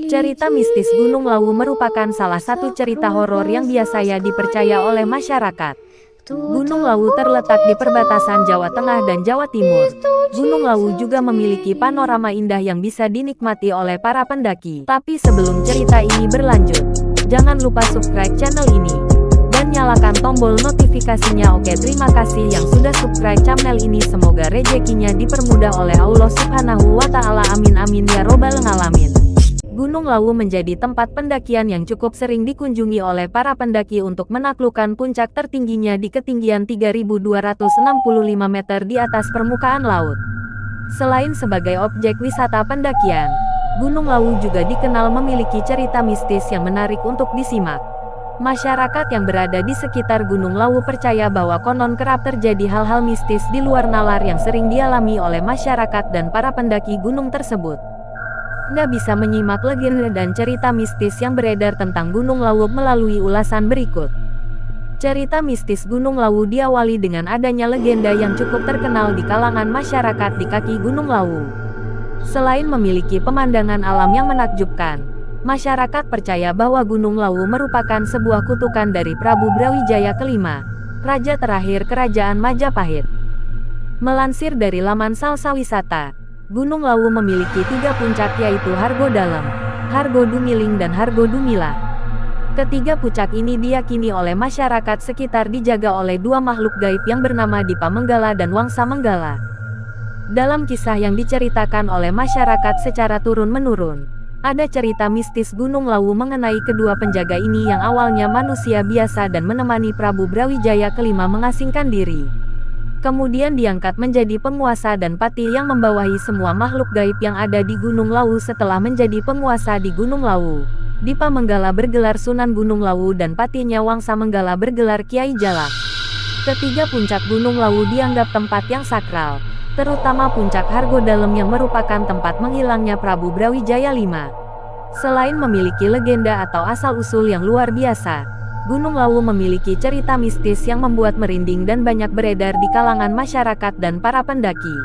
Cerita mistis Gunung Lawu merupakan salah satu cerita horor yang biasanya dipercaya oleh masyarakat. Gunung Lawu terletak di perbatasan Jawa Tengah dan Jawa Timur. Gunung Lawu juga memiliki panorama indah yang bisa dinikmati oleh para pendaki. Tapi sebelum cerita ini berlanjut, jangan lupa subscribe channel ini dan nyalakan tombol notifikasinya. Oke, terima kasih yang sudah subscribe channel ini. Semoga rezekinya dipermudah oleh Allah Subhanahu wa Ta'ala. Amin amin ya robbal alamin. Gunung Lawu menjadi tempat pendakian yang cukup sering dikunjungi oleh para pendaki untuk menaklukkan puncak tertingginya di ketinggian 3.265 meter di atas permukaan laut. Selain sebagai objek wisata pendakian, Gunung Lawu juga dikenal memiliki cerita mistis yang menarik untuk disimak. Masyarakat yang berada di sekitar Gunung Lawu percaya bahwa konon kerap terjadi hal-hal mistis di luar nalar yang sering dialami oleh masyarakat dan para pendaki gunung tersebut. Anda bisa menyimak legenda dan cerita mistis yang beredar tentang Gunung Lawu melalui ulasan berikut. Cerita mistis Gunung Lawu diawali dengan adanya legenda yang cukup terkenal di kalangan masyarakat di kaki Gunung Lawu. Selain memiliki pemandangan alam yang menakjubkan, masyarakat percaya bahwa Gunung Lawu merupakan sebuah kutukan dari Prabu Brawijaya kelima, raja terakhir Kerajaan Majapahit. Melansir dari laman Salsa Wisata, Gunung Lawu memiliki 3 puncak, yaitu Hargo Dalem, Hargo Dumiling dan Hargo Dumila. Ketiga puncak ini diyakini oleh masyarakat sekitar dijaga oleh 2 makhluk gaib yang bernama Dipa Menggala dan Wangsa Menggala. Dalam kisah yang diceritakan oleh masyarakat secara turun-menurun, ada cerita mistis Gunung Lawu mengenai kedua penjaga ini yang awalnya manusia biasa dan menemani Prabu Brawijaya kelima mengasingkan diri. Kemudian diangkat menjadi penguasa dan patih yang membawahi semua makhluk gaib yang ada di Gunung Lawu. Setelah menjadi penguasa di Gunung Lawu, Dipa Menggala bergelar Sunan Gunung Lawu dan patihnya Wangsa Menggala bergelar Kiai Jalak. Ketiga puncak Gunung Lawu dianggap tempat yang sakral, terutama puncak Hargo Dalem yang merupakan tempat menghilangnya Prabu Brawijaya V. Selain memiliki legenda atau asal-usul yang luar biasa, Gunung Lawu memiliki cerita mistis yang membuat merinding dan banyak beredar di kalangan masyarakat dan para pendaki.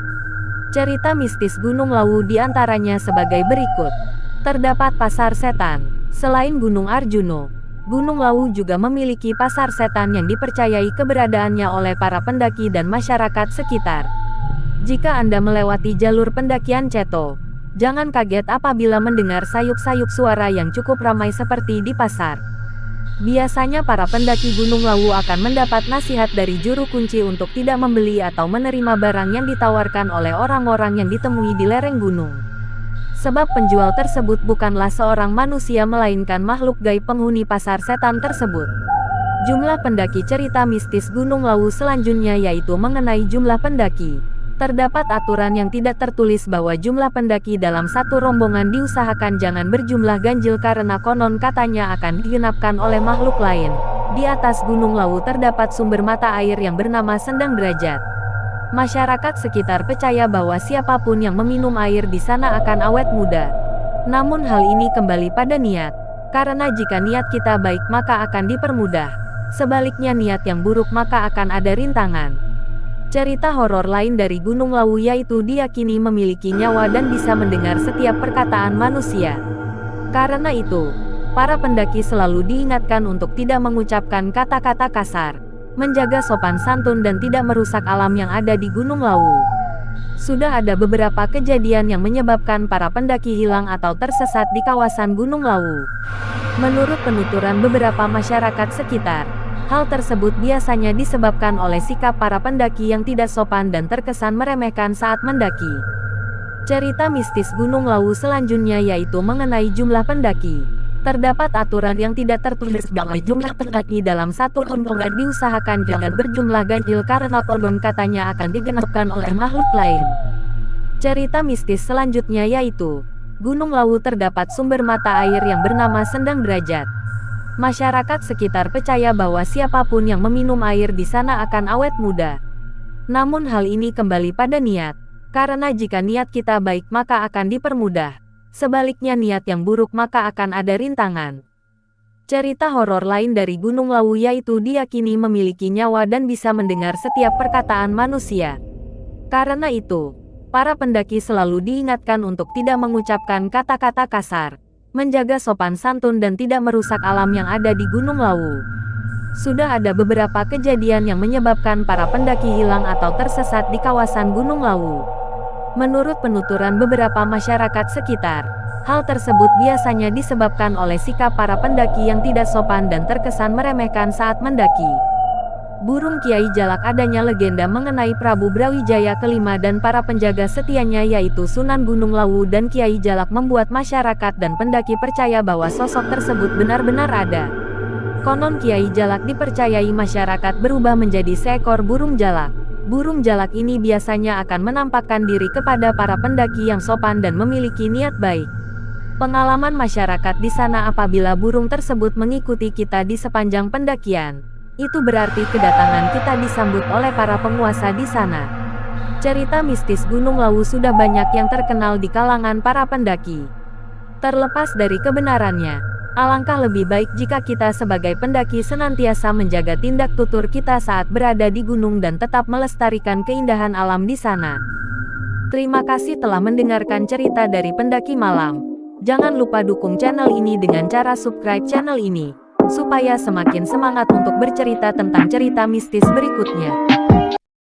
Cerita mistis Gunung Lawu diantaranya sebagai berikut. Terdapat pasar setan. Selain Gunung Arjuno, Gunung Lawu juga memiliki pasar setan yang dipercayai keberadaannya oleh para pendaki dan masyarakat sekitar. Jika Anda melewati jalur pendakian Ceto, jangan kaget apabila mendengar sayup-sayup suara yang cukup ramai seperti di pasar. Biasanya para pendaki Gunung Lawu akan mendapat nasihat dari juru kunci untuk tidak membeli atau menerima barang yang ditawarkan oleh orang-orang yang ditemui di lereng gunung. Sebab penjual tersebut bukanlah seorang manusia melainkan makhluk gaib penghuni pasar setan tersebut. Jumlah pendaki cerita mistis Gunung Lawu selanjutnya yaitu mengenai jumlah pendaki. Terdapat aturan yang tidak tertulis bahwa jumlah pendaki dalam satu rombongan diusahakan jangan berjumlah ganjil karena konon katanya akan digenapkan oleh makhluk lain. Di atas Gunung Lawu terdapat sumber mata air yang bernama Sendang Derajat. Masyarakat sekitar percaya bahwa siapapun yang meminum air di sana akan awet muda. Namun hal ini kembali pada niat, karena jika niat kita baik maka akan dipermudah. Sebaliknya niat yang buruk maka akan ada rintangan. Cerita horor lain dari Gunung Lawu yaitu diyakini memiliki nyawa dan bisa mendengar setiap perkataan manusia. Karena itu, para pendaki selalu diingatkan untuk tidak mengucapkan kata-kata kasar, menjaga sopan santun dan tidak merusak alam yang ada di Gunung Lawu. Sudah ada beberapa kejadian yang menyebabkan para pendaki hilang atau tersesat di kawasan Gunung Lawu. Menurut penuturan beberapa masyarakat sekitar, hal tersebut biasanya disebabkan oleh sikap para pendaki yang tidak sopan dan terkesan meremehkan saat mendaki. Cerita mistis Gunung Lawu selanjutnya yaitu mengenai jumlah pendaki. Terdapat aturan yang tidak tertulis bahwa jumlah pendaki dalam satu rombongan diusahakan jangan berjumlah ganjil karena konon katanya akan digenapkan oleh makhluk lain. Cerita mistis selanjutnya yaitu, Gunung Lawu terdapat sumber mata air yang bernama Sendang Derajat. Masyarakat sekitar percaya bahwa siapapun yang meminum air di sana akan awet muda. Namun hal ini kembali pada niat, karena jika niat kita baik maka akan dipermudah. Sebaliknya niat yang buruk maka akan ada rintangan. Cerita horor lain dari Gunung Lawu yaitu diyakini memiliki nyawa dan bisa mendengar setiap perkataan manusia. Karena itu, para pendaki selalu diingatkan untuk tidak mengucapkan kata-kata kasar, menjaga sopan santun dan tidak merusak alam yang ada di Gunung Lawu. Sudah ada beberapa kejadian yang menyebabkan para pendaki hilang atau tersesat di kawasan Gunung Lawu. Menurut penuturan beberapa masyarakat sekitar, hal tersebut biasanya disebabkan oleh sikap para pendaki yang tidak sopan dan terkesan meremehkan saat mendaki. Burung Kiai Jalak. Adanya legenda mengenai Prabu Brawijaya kelima dan para penjaga setianya yaitu Sunan Gunung Lawu dan Kiai Jalak membuat masyarakat dan pendaki percaya bahwa sosok tersebut benar-benar ada. Konon Kiai Jalak dipercayai masyarakat berubah menjadi seekor burung jalak. Burung jalak ini biasanya akan menampakkan diri kepada para pendaki yang sopan dan memiliki niat baik. Pengalaman masyarakat di sana apabila burung tersebut mengikuti kita di sepanjang pendakian, itu berarti kedatangan kita disambut oleh para penguasa di sana. Cerita mistis Gunung Lawu sudah banyak yang terkenal di kalangan para pendaki. Terlepas dari kebenarannya, alangkah lebih baik jika kita sebagai pendaki senantiasa menjaga tindak tutur kita saat berada di gunung dan tetap melestarikan keindahan alam di sana. Terima kasih telah mendengarkan cerita dari Pendaki Malam. Jangan lupa dukung channel ini dengan cara subscribe channel ini, supaya semakin semangat untuk bercerita tentang cerita mistis berikutnya.